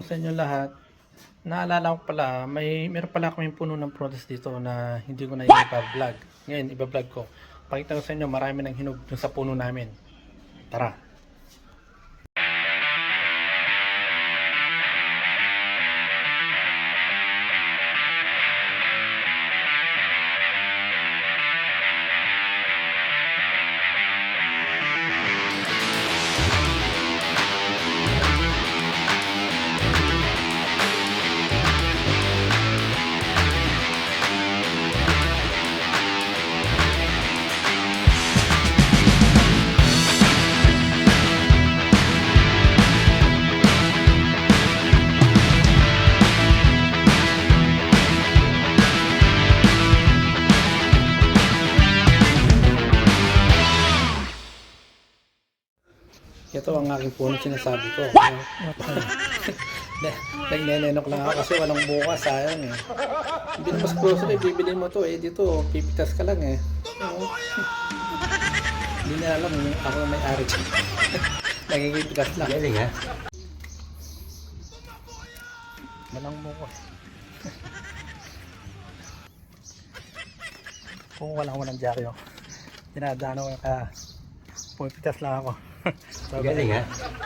Sa inyo lahat, naalala ko pala, meron pala kaming puno ng prutas dito na hindi ko na i-vlog. Ngayon, i-vlog ko. Pakita ko sa inyo, marami ng hinog dun sa puno namin. Tara! Ito ang aking puno sinasabi ko. Nagnenenok lang ako kasi walang bukas, sayang eh. Hindi na mas grocery, bibili mo to eh. Dito, pipitas ka lang eh. Hindi na alam ako may ari. Nagigipitas lang. Galing ha? Walang bukas. Kung walang dyaryo, dinadaan ako kaya pumipitas lang ako. Galing ha?